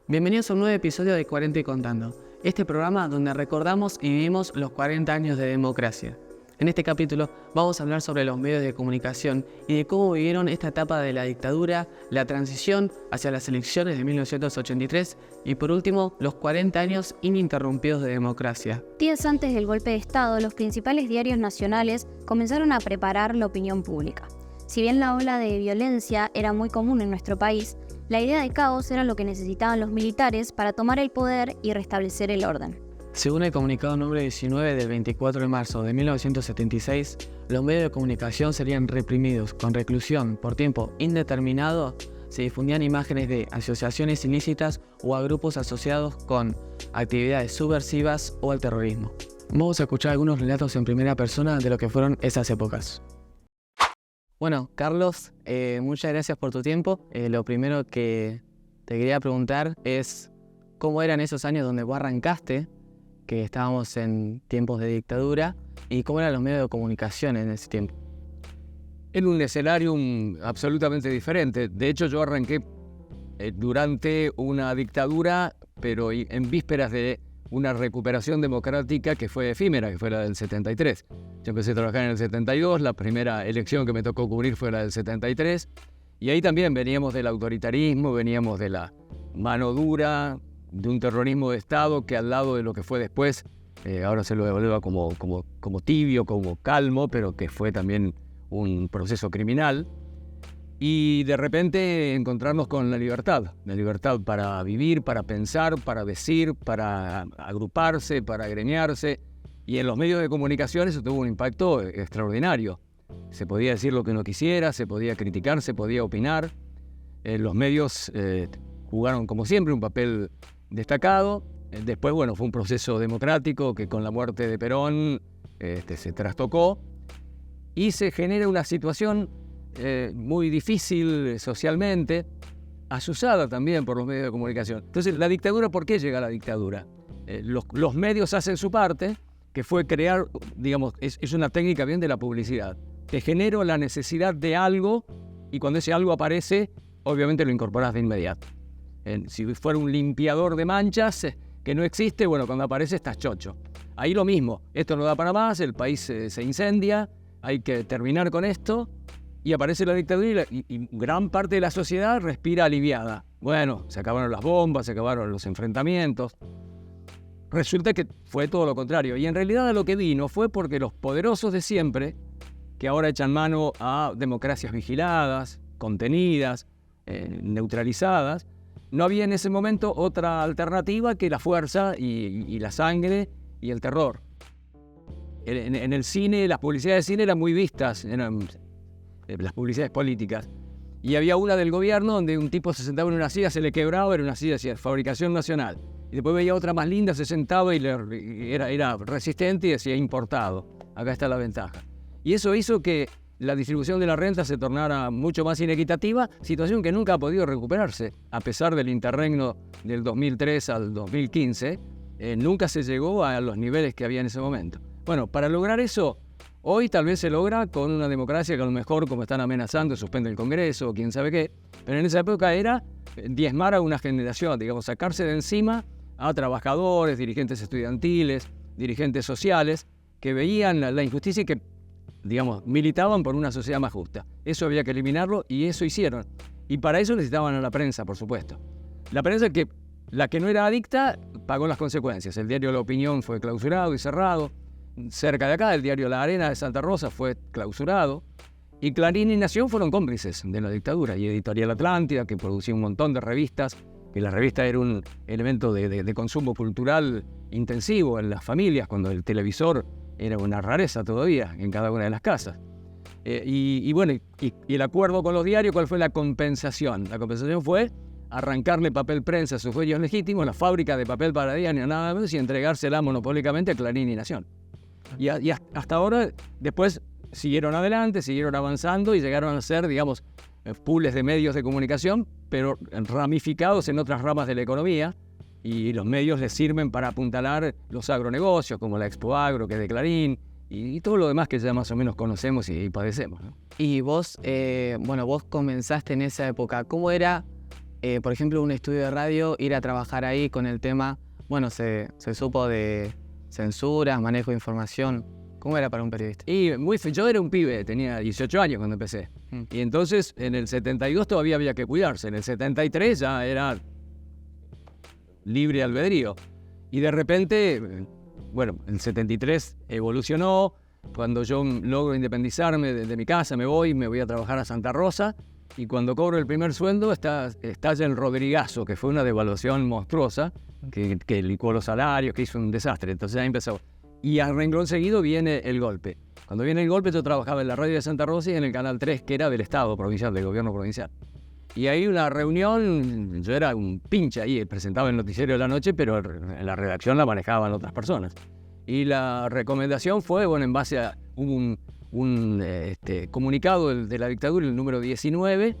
Bienvenidos a un nuevo episodio de 40 y Contando, este programa donde recordamos y vivimos los 40 años de democracia. En este capítulo vamos a hablar sobre los medios de comunicación y de cómo vivieron esta etapa de la dictadura, la transición hacia las elecciones de 1983 y por último los 40 años ininterrumpidos de democracia. Días antes del golpe de Estado, los principales diarios nacionales comenzaron a preparar la opinión pública. Si bien la ola de violencia era muy común en nuestro país, la idea de caos era lo que necesitaban los militares para tomar el poder y restablecer el orden. Según el comunicado número 19 del 24 de marzo de 1976, los medios de comunicación serían reprimidos con reclusión por tiempo indeterminado. Se difundían imágenes de asociaciones ilícitas o a grupos asociados con actividades subversivas o al terrorismo. Vamos a escuchar algunos relatos en primera persona de lo que fueron esas épocas. Bueno, Carlos, muchas gracias por tu tiempo. Lo primero que te quería preguntar es cómo eran esos años donde vos arrancaste, que estábamos en tiempos de dictadura, y cómo eran los medios de comunicación en ese tiempo. En un escenario absolutamente diferente. De hecho, yo arranqué durante una dictadura, pero en vísperas de una recuperación democrática que fue efímera, que fue la del 73. Yo empecé a trabajar en el 72, la primera elección que me tocó cubrir fue la del 73, y ahí también veníamos del autoritarismo, veníamos de la mano dura, de un terrorismo de Estado que al lado de lo que fue después, ahora se lo evalúa como tibio, como calmo, pero que fue también un proceso criminal. Y de repente encontrarnos con la libertad para vivir, para pensar, para decir, para agruparse, para agremiarse. Y en los medios de comunicación eso tuvo un impacto extraordinario. Se podía decir lo que uno quisiera, se podía criticar, se podía opinar. Los medios jugaron, como siempre, un papel destacado. Después, bueno, fue un proceso democrático que con la muerte de Perón se trastocó y se genera una situación muy difícil socialmente, azuzada también por los medios de comunicación. Entonces, la dictadura, ¿por qué llega la dictadura? Los medios hacen su parte, que fue crear, digamos, es una técnica bien de la publicidad. Te genero la necesidad de algo y cuando ese algo aparece, obviamente lo incorporas de inmediato. Si fuera un limpiador de manchas que no existe, bueno, cuando aparece estás chocho. Ahí lo mismo, esto no da para más, el país se incendia, hay que terminar con esto. Y aparece la dictadura y gran parte de la sociedad respira aliviada. Bueno, se acabaron las bombas, se acabaron los enfrentamientos. Resulta que fue todo lo contrario. Y en realidad lo que vino fue porque los poderosos de siempre, que ahora echan mano a democracias vigiladas, contenidas, neutralizadas, no había en ese momento otra alternativa que la fuerza y la sangre y el terror. En el cine, las publicidades de cine eran muy vistas, eran las publicidades políticas. Y había una del gobierno donde un tipo se sentaba en una silla, se le quebraba, era una silla de fabricación nacional. Y después veía otra más linda, se sentaba y era resistente y decía importado. Acá está la ventaja. Y eso hizo que la distribución de la renta se tornara mucho más inequitativa, situación que nunca ha podido recuperarse. A pesar del interregno del 2003 al 2015, nunca se llegó a los niveles que había en ese momento. Bueno, para lograr eso, hoy tal vez se logra con una democracia que a lo mejor, como están amenazando, suspende el Congreso o quién sabe qué, pero en esa época era diezmar a una generación, digamos, sacarse de encima a trabajadores, dirigentes estudiantiles, dirigentes sociales, que veían la injusticia y que, digamos, militaban por una sociedad más justa. Eso había que eliminarlo y eso hicieron. Y para eso necesitaban a la prensa, por supuesto. La prensa que, la que no era adicta, pagó las consecuencias. El diario La Opinión fue clausurado y cerrado. Cerca de acá, el diario La Arena de Santa Rosa fue clausurado. Y Clarín y Nación fueron cómplices de la dictadura. Y Editorial Atlántida, que producía un montón de revistas, que la revista era un elemento de consumo cultural intensivo en las familias, cuando el televisor era una rareza todavía en cada una de las casas. Y el acuerdo con los diarios, ¿cuál fue la compensación? La compensación fue arrancarle papel prensa a sus dueños legítimos, la fábrica de papel para diario, nada más, y entregársela monopólicamente a Clarín y Nación. Y hasta ahora, después siguieron adelante, siguieron avanzando y llegaron a ser, digamos, pools de medios de comunicación, pero ramificados en otras ramas de la economía, y los medios les sirven para apuntalar los agronegocios, como la Expo Agro, que es de Clarín, y todo lo demás que ya más o menos conocemos y padecemos, ¿no? Y vos, vos comenzaste en esa época. ¿Cómo era por ejemplo, un estudio de radio, ir a trabajar ahí con el tema, bueno, se supo de censuras, manejo de información. ¿Cómo era para un periodista? Y yo era un pibe, tenía 18 años cuando empecé. Y entonces en el 72 todavía había que cuidarse. En el 73 ya era libre albedrío. Y de repente, bueno, el 73 evolucionó. Cuando yo logro independizarme de mi casa, me voy a trabajar a Santa Rosa. Y cuando cobro el primer sueldo, estalla el Rodrigazo, que fue una devaluación monstruosa, que licuó los salarios, que hizo un desastre. Entonces ahí empezó. Y a renglón seguido viene el golpe. Cuando viene el golpe, yo trabajaba en la radio de Santa Rosa y en el Canal 3, que era del Estado provincial, del gobierno provincial. Y ahí una reunión, yo era un pinche ahí, presentaba el noticiero de la noche, pero en la redacción la manejaban otras personas. Y la recomendación fue, bueno, en base a un comunicado de la dictadura, el número 19,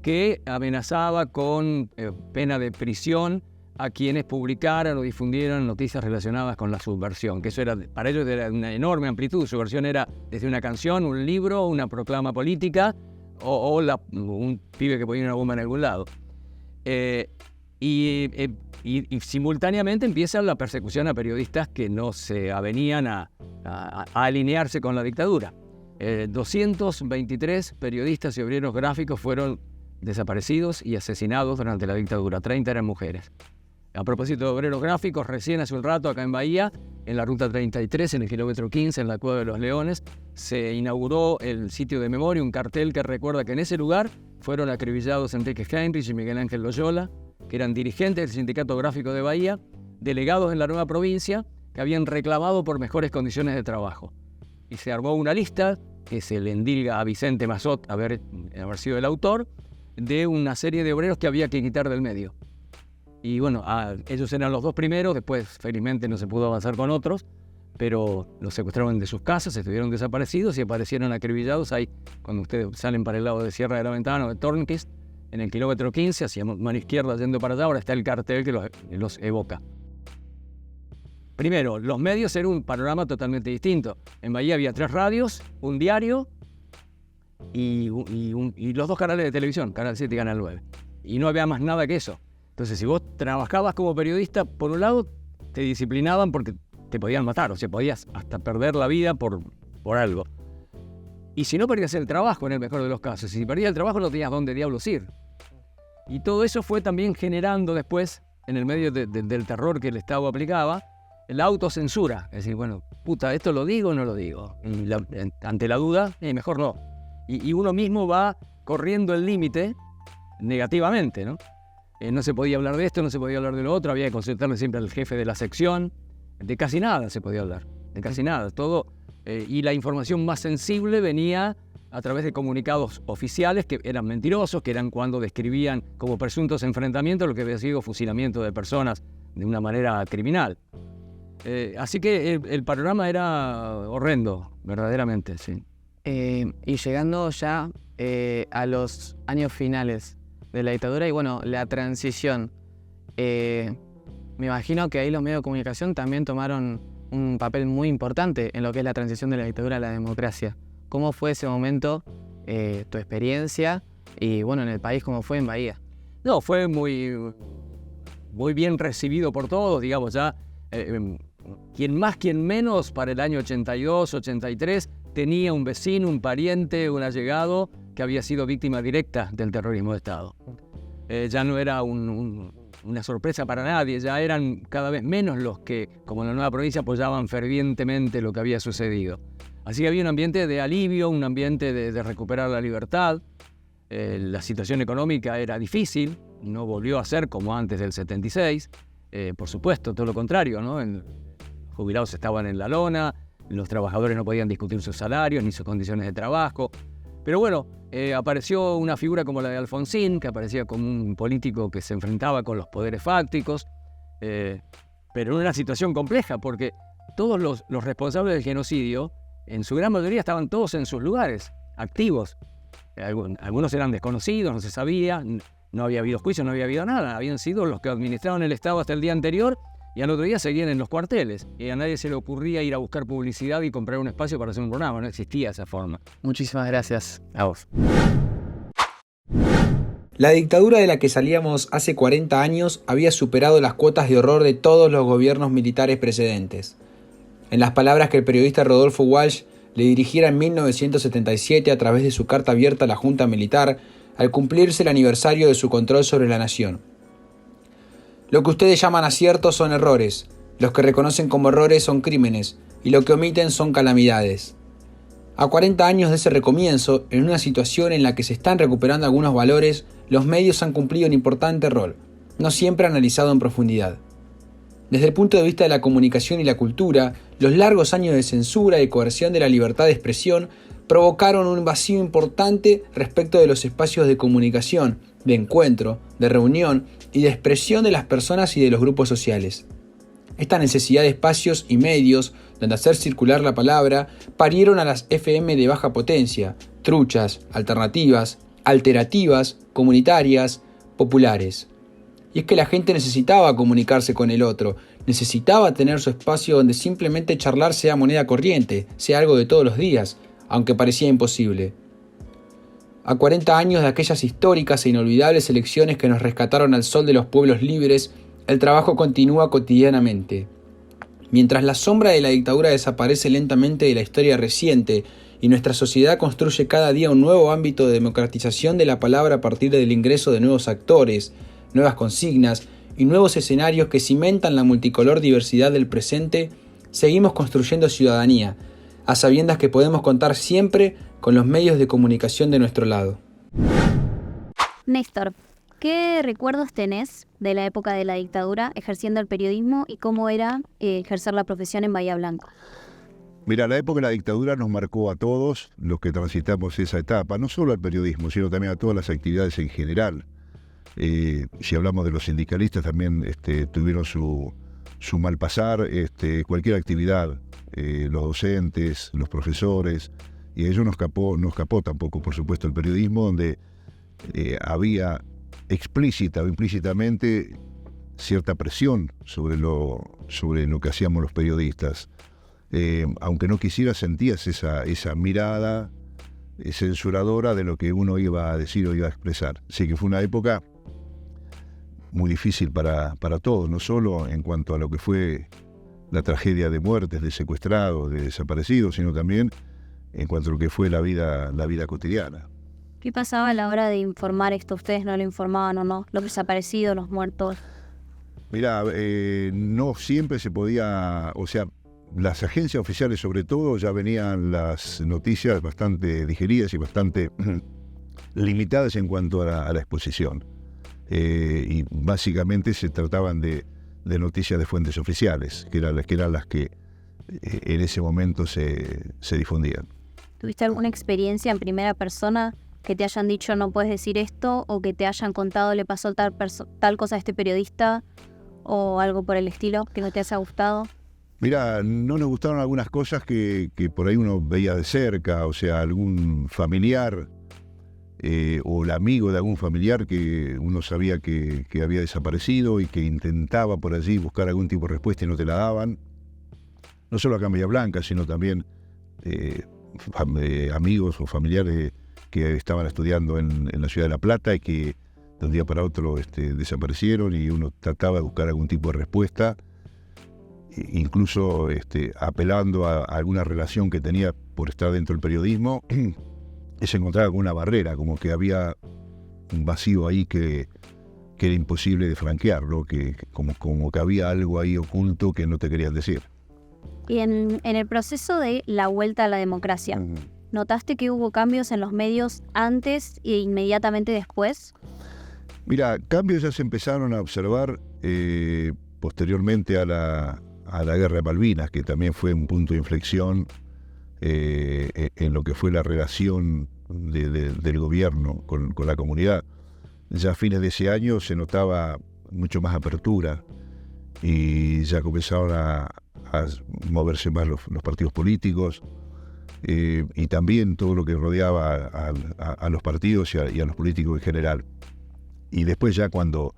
que amenazaba con pena de prisión a quienes publicaran o difundieran noticias relacionadas con la subversión, que eso era, para ellos era una enorme amplitud. Subversión era desde una canción, un libro, una proclama política o un pibe que ponía una bomba en algún lado. Y simultáneamente empieza la persecución a periodistas que no se avenían a alinearse con la dictadura. 223 periodistas y obreros gráficos fueron desaparecidos y asesinados durante la dictadura. 30 eran mujeres. A propósito de obreros gráficos, recién hace un rato acá en Bahía, en la ruta 33, en el kilómetro 15, en la Cueva de los Leones, se inauguró el sitio de memoria, un cartel que recuerda que en ese lugar fueron acribillados Enrique Heinrich y Miguel Ángel Loyola, que eran dirigentes del Sindicato Gráfico de Bahía, delegados en la nueva provincia, que habían reclamado por mejores condiciones de trabajo. Y se armó una lista que se le endilga a Vicente Mazot haber sido el autor, de una serie de obreros que había que quitar del medio. Y bueno, ellos eran los dos primeros, después felizmente no se pudo avanzar con otros, pero los secuestraron de sus casas, estuvieron desaparecidos y aparecieron acribillados ahí, cuando ustedes salen para el lado de Sierra de la Ventana o de Tornquist, en el kilómetro 15, hacia mano izquierda yendo para allá, ahora está el cartel que los evoca. Primero, los medios eran un panorama totalmente distinto. En Bahía había 3 radios, un diario y los 2 canales de televisión, Canal 7 y Canal 9. Y no había más nada que eso. Entonces, si vos trabajabas como periodista, por un lado, te disciplinaban porque te podían matar, o sea, podías hasta perder la vida por algo. Y si no, perdías el trabajo en el mejor de los casos. Si perdías el trabajo, no tenías dónde diablos ir. Y todo eso fue también generando después, en el medio del terror que el Estado aplicaba, la autocensura. Es decir, bueno, puta, ¿esto lo digo o no lo digo? Y ante la duda, mejor no. Y uno mismo va corriendo el límite negativamente, ¿no? No se podía hablar de esto, no se podía hablar de lo otro, había que consultarle siempre al jefe de la sección. De casi nada se podía hablar, de casi nada. Todo, y la información más sensible venía a través de comunicados oficiales que eran mentirosos, que eran cuando describían como presuntos enfrentamientos lo que había sido fusilamiento de personas de una manera criminal. Así que el panorama era horrendo, verdaderamente, sí. Y llegando ya a los años finales de la dictadura y bueno, la transición, me imagino que ahí los medios de comunicación también tomaron un papel muy importante en lo que es la transición de la dictadura a la democracia. ¿Cómo fue ese momento, tu experiencia y bueno, en el país, cómo fue en Bahía? No, fue muy bien recibido por todos, digamos, ya quien más, quien menos, para el año 82, 83, tenía un vecino, un pariente, un allegado que había sido víctima directa del terrorismo de Estado. Ya no era una sorpresa para nadie, ya eran cada vez menos los que, como en la nueva provincia, apoyaban fervientemente lo que había sucedido. Así que había un ambiente de alivio, un ambiente de recuperar la libertad. La situación económica era difícil, no volvió a ser como antes del 76. Por supuesto, todo lo contrario, ¿no? Los jubilados estaban en la lona, los trabajadores no podían discutir sus salarios ni sus condiciones de trabajo. Pero bueno, apareció una figura como la de Alfonsín, que aparecía como un político que se enfrentaba con los poderes fácticos, pero en una situación compleja, porque todos los responsables del genocidio, en su gran mayoría, estaban todos en sus lugares, activos. Algunos eran desconocidos, no se sabía, no había habido juicio, no había habido nada. Habían sido los que administraban el Estado hasta el día anterior y al otro día seguían en los cuarteles. Y a nadie se le ocurría ir a buscar publicidad y comprar un espacio para hacer un programa. No existía esa forma. Muchísimas gracias. A vos. La dictadura de la que salíamos hace 40 años había superado las cuotas de horror de todos los gobiernos militares precedentes. En las palabras que el periodista Rodolfo Walsh le dirigiera en 1977 a través de su carta abierta a la Junta Militar, al cumplirse el aniversario de su control sobre la nación. Lo que ustedes llaman aciertos son errores, los que reconocen como errores son crímenes, y lo que omiten son calamidades. A 40 años de ese recomienzo, en una situación en la que se están recuperando algunos valores, los medios han cumplido un importante rol, no siempre analizado en profundidad. Desde el punto de vista de la comunicación y la cultura, los largos años de censura y coerción de la libertad de expresión provocaron un vacío importante respecto de los espacios de comunicación, de encuentro, de reunión y de expresión de las personas y de los grupos sociales. Esta necesidad de espacios y medios donde hacer circular la palabra parieron a las FM de baja potencia, truchas, alternativas, alterativas, comunitarias, populares. Y es que la gente necesitaba comunicarse con el otro, necesitaba tener su espacio donde simplemente charlar sea moneda corriente, sea algo de todos los días, aunque parecía imposible. A 40 años de aquellas históricas e inolvidables elecciones que nos rescataron al sol de los pueblos libres, el trabajo continúa cotidianamente. Mientras la sombra de la dictadura desaparece lentamente de la historia reciente y nuestra sociedad construye cada día un nuevo ámbito de democratización de la palabra a partir del ingreso de nuevos actores, nuevas consignas y nuevos escenarios que cimentan la multicolor diversidad del presente, seguimos construyendo ciudadanía, a sabiendas que podemos contar siempre con los medios de comunicación de nuestro lado. Néstor, ¿qué recuerdos tenés de la época de la dictadura ejerciendo el periodismo y cómo era ejercer la profesión en Bahía Blanca? Mira, la época de la dictadura nos marcó a todos los que transitamos esa etapa, no solo al periodismo, sino también a todas las actividades en general. Si hablamos de los sindicalistas, también tuvieron su mal pasar, cualquier actividad, los docentes, los profesores, y ello no escapó tampoco, por supuesto, el periodismo, donde había explícita o implícitamente cierta presión sobre lo que hacíamos los periodistas. Aunque no quisiera, sentías esa mirada censuradora de lo que uno iba a decir o iba a expresar. Así que fue una época muy difícil para todos, no solo en cuanto a lo que fue la tragedia de muertes, de secuestrados, de desaparecidos, sino también en cuanto a lo que fue la vida cotidiana. ¿Qué pasaba a la hora de informar esto? ¿Ustedes no lo informaban o no? Los desaparecidos, los muertos. Mirá, no siempre se podía, o sea, las agencias oficiales sobre todo ya venían las noticias bastante digeridas y bastante limitadas en cuanto a la exposición. Y básicamente se trataban de noticias de fuentes oficiales, que eran las que en ese momento se difundían. ¿Tuviste alguna experiencia en primera persona que te hayan dicho no puedes decir esto, o que te hayan contado le pasó tal cosa a este periodista, o algo por el estilo que no te haya gustado? Mira, no nos gustaron algunas cosas que por ahí uno veía de cerca, o sea, algún familiar o el amigo de algún familiar que uno sabía que había desaparecido y que intentaba por allí buscar algún tipo de respuesta y no te la daban. No solo acá en Bahía Blanca, sino también amigos o familiares que estaban estudiando en la ciudad de La Plata y que de un día para otro desaparecieron, y uno trataba de buscar algún tipo de respuesta, incluso apelando a alguna relación que tenía por estar dentro del periodismo. Se encontraba con una barrera, como que había un vacío ahí que era imposible de franquearlo, como que había algo ahí oculto que no te querían decir. Y en el proceso de la vuelta a la democracia, ¿notaste que hubo cambios en los medios antes e inmediatamente después? Mira, cambios ya se empezaron a observar posteriormente a la guerra de Malvinas, que también fue un punto de inflexión en lo que fue la relación del gobierno con la comunidad. Ya a fines de ese año se notaba mucho más apertura y ya comenzaron a moverse más los partidos políticos, y también todo lo que rodeaba a los partidos y a los políticos en general. Y después, ya cuando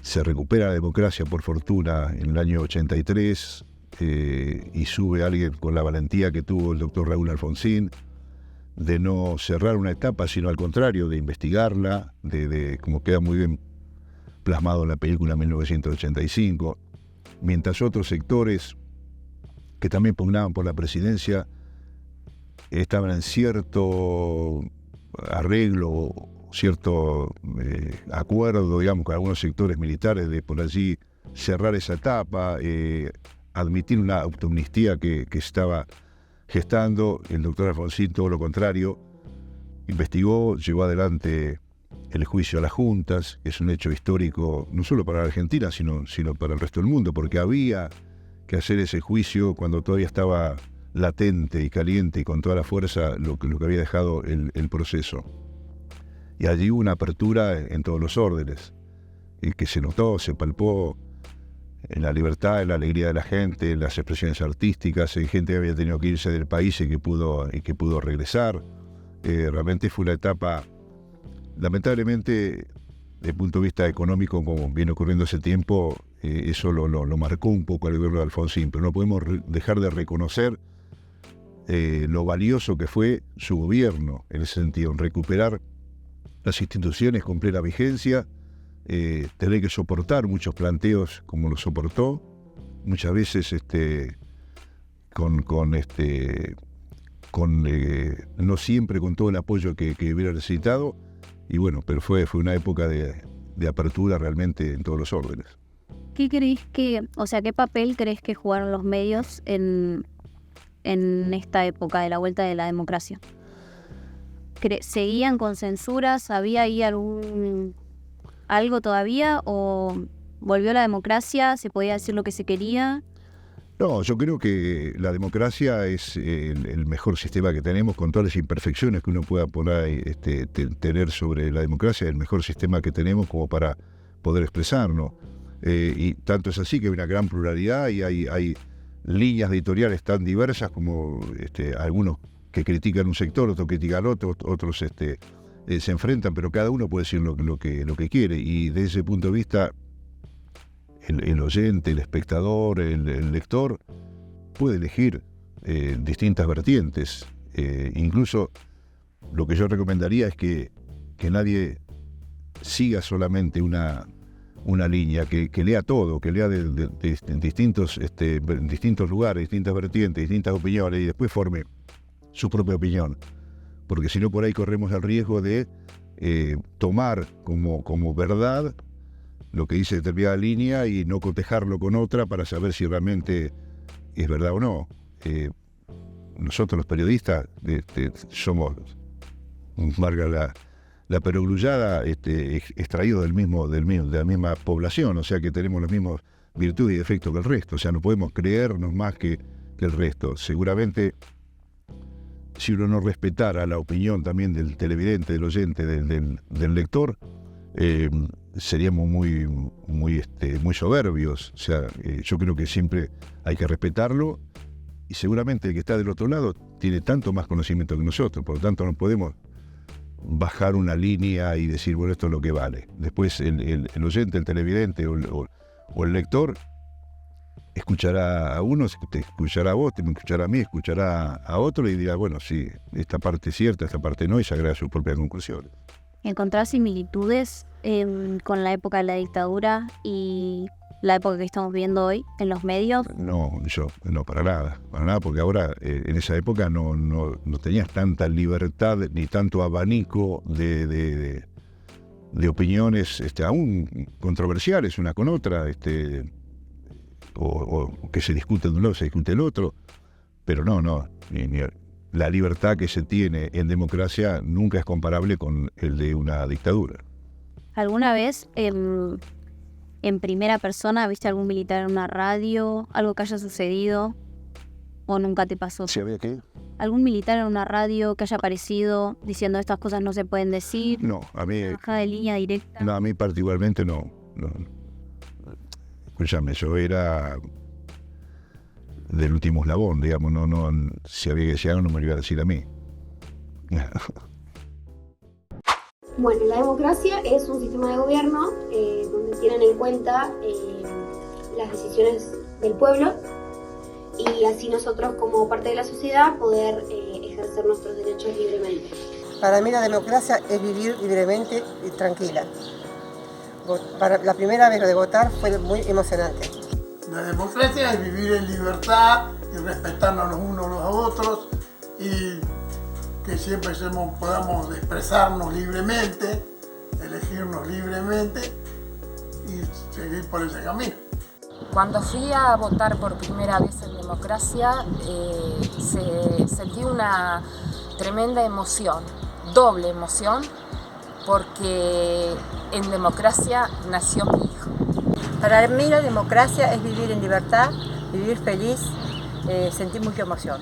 se recupera la democracia, por fortuna, en el año 83, y sube alguien con la valentía que tuvo el doctor Raúl Alfonsín, de no cerrar una etapa, sino al contrario, de investigarla, como queda muy bien plasmado en la película 1985, mientras otros sectores que también pugnaban por la presidencia estaban en cierto arreglo, cierto acuerdo, digamos, con algunos sectores militares de por allí cerrar esa etapa, admitir una autoamnistía que estaba gestando. El doctor Alfonsín, todo lo contrario, investigó, llevó adelante el juicio a las juntas, que es un hecho histórico no solo para la Argentina, sino para el resto del mundo, porque había que hacer ese juicio cuando todavía estaba latente y caliente y con toda la fuerza lo que había dejado el proceso. Y allí hubo una apertura en todos los órdenes, y que se notó, se palpó en la libertad, en la alegría de la gente, en las expresiones artísticas, en gente que había tenido que irse del país y que pudo regresar. Realmente fue una etapa, lamentablemente, desde el punto de vista económico, como viene ocurriendo ese tiempo, eso lo marcó un poco al gobierno de Alfonsín, pero no podemos dejar de reconocer lo valioso que fue su gobierno en ese sentido, en recuperar las instituciones con plena vigencia, tener que soportar muchos planteos como lo soportó, muchas veces no siempre con todo el apoyo que hubiera necesitado, y bueno, pero fue una época de apertura realmente en todos los órdenes. ¿Qué papel crees que jugaron los medios en esta época de la vuelta de la democracia? ¿Seguían con censuras? ¿Había ahí algo todavía? ¿O volvió la democracia? ¿Se podía decir lo que se quería? No, yo creo que la democracia es el mejor sistema que tenemos, con todas las imperfecciones que uno pueda tener sobre la democracia, el mejor sistema que tenemos como para poder expresarnos. Y tanto es así que hay una gran pluralidad y hay líneas editoriales tan diversas como algunos que critican un sector, otros critican otro, otros se enfrentan, pero cada uno puede decir lo que quiere, y desde ese punto de vista el oyente, el espectador, el lector puede elegir distintas vertientes. Incluso lo que yo recomendaría es que nadie siga solamente una línea, que lea todo, que lea de distintos lugares, distintas vertientes, distintas opiniones, y después forme su propia opinión, porque si no, por ahí corremos el riesgo de tomar como verdad lo que dice determinada línea y no cotejarlo con otra para saber si realmente es verdad o no. Nosotros los periodistas somos, valga la perogrullada, extraídos de la misma población, o sea que tenemos las mismas virtudes y defectos que el resto, o sea, no podemos creernos más que el resto. Seguramente, si uno no respetara la opinión también del televidente, del oyente, del lector, seríamos muy soberbios. O sea, yo creo que siempre hay que respetarlo, y seguramente el que está del otro lado tiene tanto más conocimiento que nosotros, por lo tanto no podemos bajar una línea y decir, bueno, esto es lo que vale. Después el oyente, el televidente o el lector escuchará a uno, te escuchará a vos, te escuchará a mí, escuchará a otro y dirá, bueno, sí, esta parte es cierta, esta parte no, y se agrega sus propias conclusiones. ¿Encontrás similitudes con la época de la dictadura y la época que estamos viendo hoy en los medios? No, para nada, porque ahora en esa época no tenías tanta libertad ni tanto abanico de opiniones aún controversiales una con otra, o que se discute de un lado, se discute del otro, pero ni la libertad que se tiene en democracia nunca es comparable con el de una dictadura. ¿Alguna vez en primera persona viste algún militar en una radio, algo que haya sucedido, o nunca te pasó? ¿Sí había qué? ¿Algún militar en una radio que haya aparecido diciendo estas cosas no se pueden decir? No, a mí... ¿Bajada de línea directa? No, a mí particularmente no. Escúchame, yo era del último eslabón, digamos, si había que decir algo no me lo iba a decir a mí. Bueno, la democracia es un sistema de gobierno donde tienen en cuenta las decisiones del pueblo, y así nosotros como parte de la sociedad poder ejercer ejercer nuestros derechos libremente. Para mí la democracia es vivir libremente y tranquila. Para la primera vez lo de votar fue muy emocionante. La democracia es vivir en libertad y respetarnos los unos a los otros y que siempre podamos expresarnos libremente, elegirnos libremente y seguir por ese camino. Cuando fui a votar por primera vez en democracia, sentí una tremenda emoción, doble emoción, porque en democracia nació mi hijo. Para mí la democracia es vivir en libertad, vivir feliz, sentir mucha emoción.